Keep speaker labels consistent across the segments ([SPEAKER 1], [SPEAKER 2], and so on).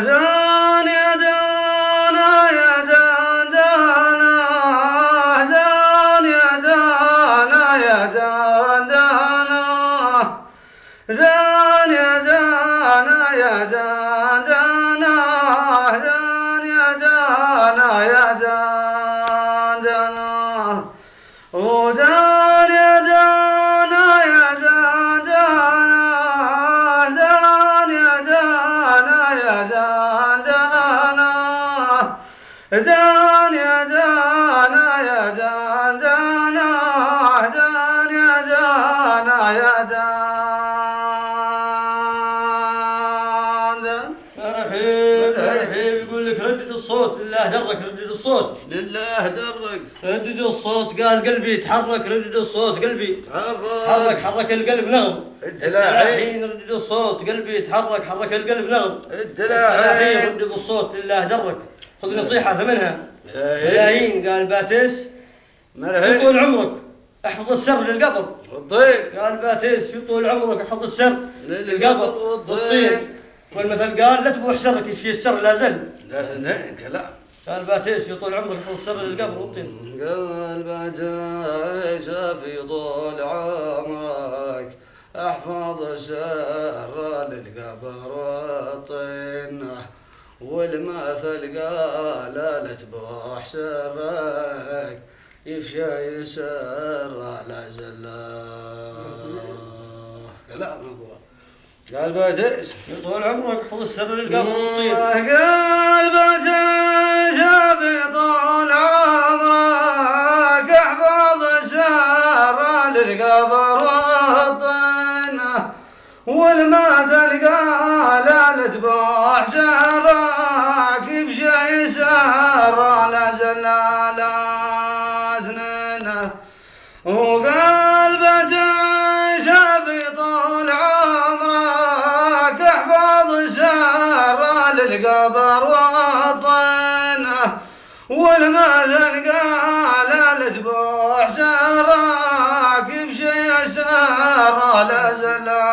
[SPEAKER 1] زان يا دانا يا دانا زان يا دانا يا دانا زان يا دانا يا دانا زان يا دانا يا دانا ودان يا دانا يا دانا زان يا دانا يا دانا زان يا دانا يا دانا زان يا دانا يا دانا
[SPEAKER 2] مرحيب يقول لك ردد الصوت لله درك ردد الصوت
[SPEAKER 1] لله درك
[SPEAKER 2] ردد الصوت قال قلبي تحرك ردد الصوت قلبي
[SPEAKER 1] تحرك
[SPEAKER 2] حرك القلب نغم
[SPEAKER 1] الحين
[SPEAKER 2] ردد الصوت قلبي تحرك حرك القلب نغم
[SPEAKER 1] الحين
[SPEAKER 2] ردد الصوت لله درك خذ نصيحة ثمنها ملايين قال باتيس في طول عمرك احفظ السر للقبر
[SPEAKER 1] والطين
[SPEAKER 2] قال باتيس في طول عمرك احفظ السر للقبر
[SPEAKER 1] والطين
[SPEAKER 2] والمثل قال لا تبوح سرك يفشي السر لا زل
[SPEAKER 1] لا كلام
[SPEAKER 2] قال باتيس في طول عمرك احفظ السر للقبر والطين
[SPEAKER 1] قال باتيس في طول عمرك احفظ السر للقبر والطين والمثل قال لا تبوح سرك يفشى يسر لا زله كلام ابوه قال باتيس
[SPEAKER 2] في طول عمرك احفظ السر للقبر والطين
[SPEAKER 1] قال باتيس في طول عمرك احفظ السر للقبر والطين والمثل قال لا تبوح سرك يفشى يسر لا زلالة اثنين وقال باتيس في طول عمرك احفظ السر للقبر والطين والمثل قال لا تبوح سرك يفشي يسر لا زلال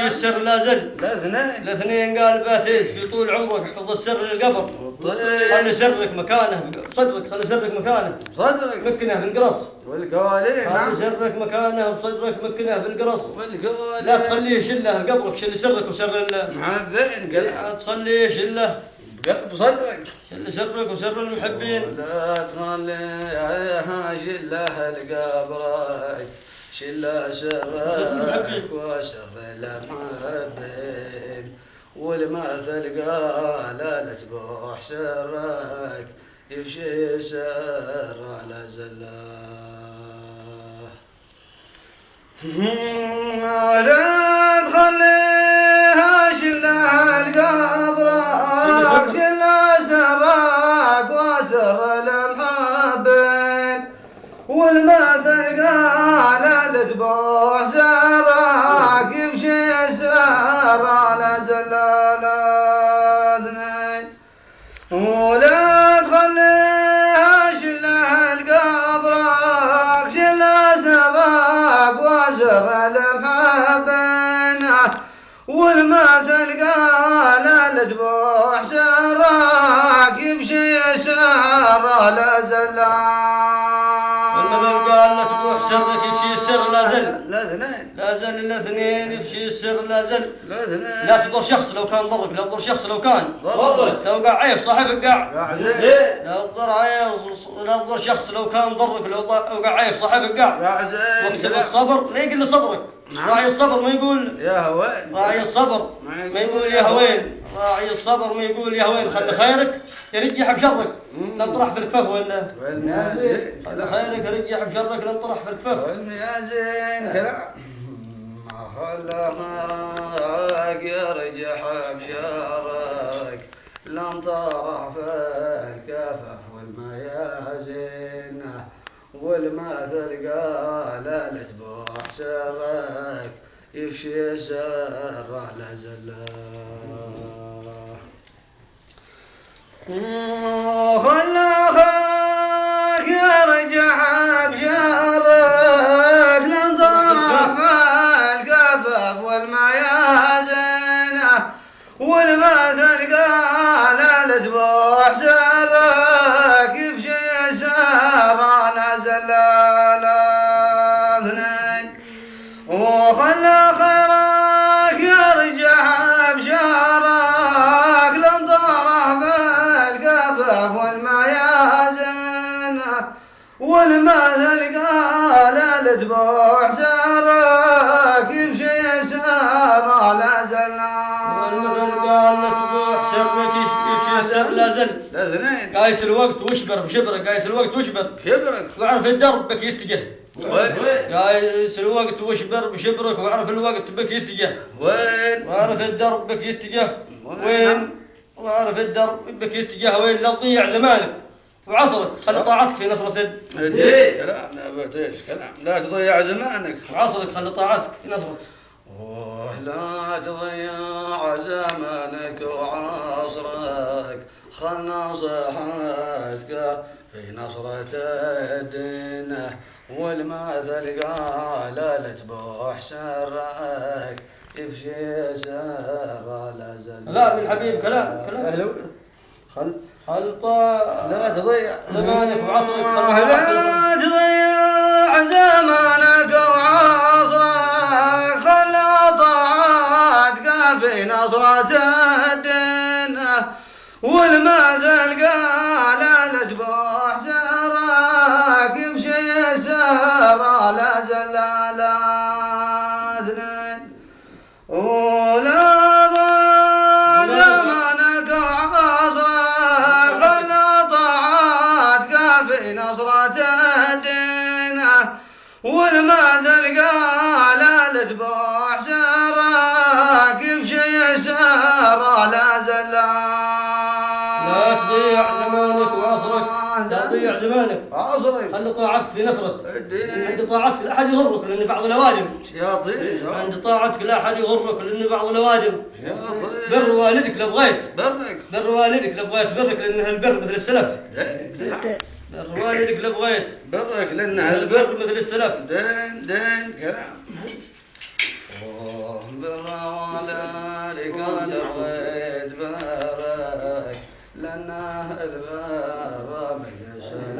[SPEAKER 2] السر لا زل الاثنين قال باتيس في طول عمرك احفظ السر للقبر خلي سرك مكانه بصدرك خلي سرك مكانه
[SPEAKER 1] بصدرك
[SPEAKER 2] مكنه بالقرص
[SPEAKER 1] والكوالين
[SPEAKER 2] خلي سرك مكانه بصدرك مكنه بالقرص
[SPEAKER 1] والكوالين
[SPEAKER 2] لا تخليه يشله قبرك شل سرك وسر
[SPEAKER 1] المحبين
[SPEAKER 2] لا تخليه يشله
[SPEAKER 1] بصدرك
[SPEAKER 2] شل سرك وسر المحبين
[SPEAKER 1] ولا تخليها شله لقبرك شل سرك وسر المحبين والمثل قال لا تبوح سرك يفشي سر على زله ولا تخليها شله لقبرك شل سرك وسر المحبين والمثل قال لا تبوح سرك يفشي سر على زلالة اثنين ولا تخليها شله لقبرك شل سرك وسر المحبين والمثل قال لا تبوح سرك يفشي سر لا زلال
[SPEAKER 2] والمثل قال لا تبوح سرك يفشي السر لا زل
[SPEAKER 1] لا
[SPEAKER 2] زل الاثنين يفشي السر لا زل
[SPEAKER 1] لا
[SPEAKER 2] لا تضر شخص لو كان ضرك لا تضر شخص لو كان
[SPEAKER 1] ضرك
[SPEAKER 2] لو قاع عيب صاحبك قاع
[SPEAKER 1] لا
[SPEAKER 2] لا تضر عيب لا تضر شخص لو كان ضرك لو قاع عيب صاحبك قاع واكسب الصبر لا يقل صبرك راعي الصبر ما يقول
[SPEAKER 1] يا هوين
[SPEAKER 2] راعي الصبر ما يقول يا هوين راعي الصبر ما يقول يا هوين خلي خيرك يرجح بشرك لا تطرح في الكفاف ولا خلي خيرك يرجح بشرك لا تطرح في الكفاف
[SPEAKER 1] والميازين كلام ما خلاك يرجح بشرك لا انطرح في الكفاف والميازين والمثل قال لا تبوح سرك يفشي سر على زله خلى خيرك يرجع بشرك لانطرح في الكفاف والميازين والمثل قال الذبوح سرك يمشي يسار لا زل.
[SPEAKER 2] والمثل قال الذبوح سرك يمشي يسار لا زل.
[SPEAKER 1] الاثنين
[SPEAKER 2] قايس الوقت واشبر بشبرك، قايس الوقت واشبر
[SPEAKER 1] شبرك
[SPEAKER 2] واعرف الدرب بك يتجه.
[SPEAKER 1] وين؟
[SPEAKER 2] قايس الوقت واشبر بشبرك واعرف الوقت بك يتجه.
[SPEAKER 1] وين؟
[SPEAKER 2] واعرف الدرب بك يتجه وين؟ واعرف الدرب بك يتجه وين؟ لا تضيع زمانك وعصرك، خلي طاعتك في نصرة
[SPEAKER 1] كلام لا بتيش كلام، لا تضيع زمانك
[SPEAKER 2] وعصرك، خلي طاعتك في نصرة.
[SPEAKER 1] لا تضيع زمانك وعصرك، خل نصيحتك في نصرة الدين. والمثل قال لا تبوح سرك يفشي سر لا زل.
[SPEAKER 2] لا من حبيب كلام
[SPEAKER 1] خل
[SPEAKER 2] لا
[SPEAKER 1] تضيع
[SPEAKER 2] زمانك وعصرك،
[SPEAKER 1] لا تضيع زمانك وعصرك، خل طاعتك في نصرة الدين. والمثل قال لا تبوح سرك يمشي يسار لا زل لا اثنين. ولا زمانك وعصرك، خل طاعتك في نصرة الدين. والمثل قال لا تبوح سرك يمشي يسار لا زل.
[SPEAKER 2] لا تضيع زمانك وعصرك، لا تضيع زمانك
[SPEAKER 1] عصرك،
[SPEAKER 2] خلي طاعتك في نصرة
[SPEAKER 1] الدين.
[SPEAKER 2] عند طاعتك لا أحد يغرك لأن بعض الأوادم.
[SPEAKER 1] شياطين
[SPEAKER 2] عند طاعتك لا أحد يغرك لأن بعض الأوادم. بر والدك لو بغيت، بر والدك لو بغيت برك لأنها البر مثل السلف. بر والدك لو بغيت
[SPEAKER 1] برك لأنها
[SPEAKER 2] البر مثل السلف.
[SPEAKER 1] دين كلام. بر والدك لو بغيت برك لأنها البر مثل السلف.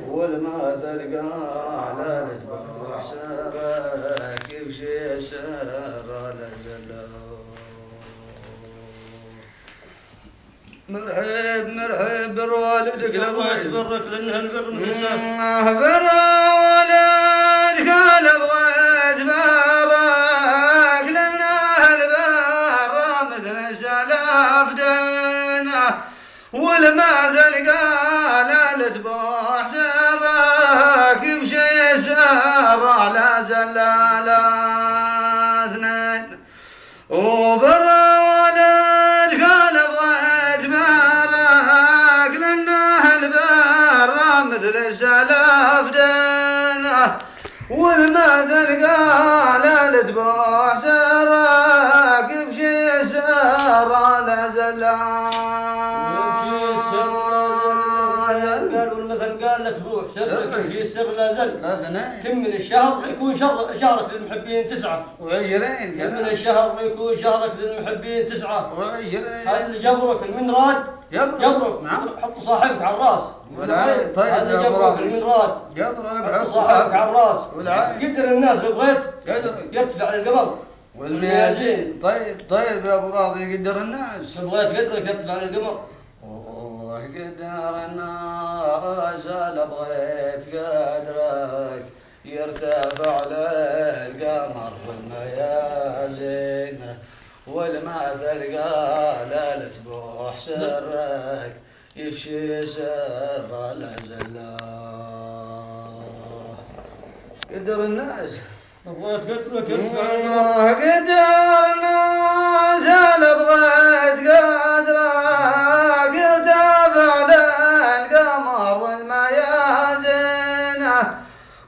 [SPEAKER 1] والمثل قال لا تبوح سرك يمشي يسار لا زل. مرحب بر والدك لو بغيت
[SPEAKER 2] برك لأنها البر مثل السلف.
[SPEAKER 1] بر والدك لو بغيت برك لأنها البر مثل السلف دينه. والمثل قال لا تبوح سرك يمشي يسار لا زل لا اثنين. وبر والدك لو بغيت برك لأنه البر مثل السلف دينه. والمثل قال لا تبوح سرك يمشي يسار لا زل.
[SPEAKER 2] والمثل قال لا تبوح سرك يمشي يسر لا زل. كم من الشهر يكون شهرك للمحبين 9
[SPEAKER 1] وعشرين
[SPEAKER 2] كم من الشهر يكون شهرك للمحبين 9
[SPEAKER 1] وعشرين.
[SPEAKER 2] هل جبرك المنراد جبرك حط صاحبك على الراس.
[SPEAKER 1] طيب
[SPEAKER 2] هل جبرك المنراد حط صاحبك على الراس. قدر الناس لو بغيت يرتفع على القبر والميازين.
[SPEAKER 1] طيب يا ابو راضي قدر الناس
[SPEAKER 2] لو بغيت قدرك يرتفع على القمر.
[SPEAKER 1] قدر الناس لو بغيت قدرك يرتفع للقمر والميازين. والمثل قال لا تبوح سرك يفشي سر لا زل. قدر الناس
[SPEAKER 2] لو بغيت قدرك يرتفع على القمر.
[SPEAKER 1] قدر الناس لو بغيت قدرك يرتفع للقمر والميازين.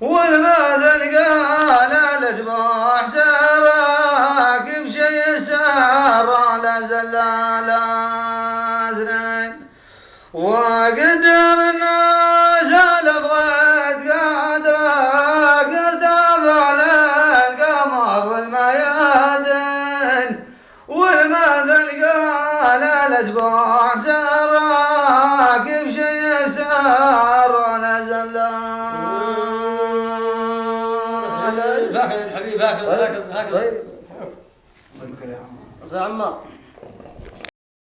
[SPEAKER 1] والمثل قال لا تبوح سرك يمشي يسار لا زل لا اثنين. وقدر الناس لو بغيت قدرك يرتفع للقمر والميازين. والمثل قال لا تبوح سرك يمشي يسار لا زل.
[SPEAKER 2] هكذا الحبيب هكذا
[SPEAKER 1] طيب
[SPEAKER 2] يا عمار.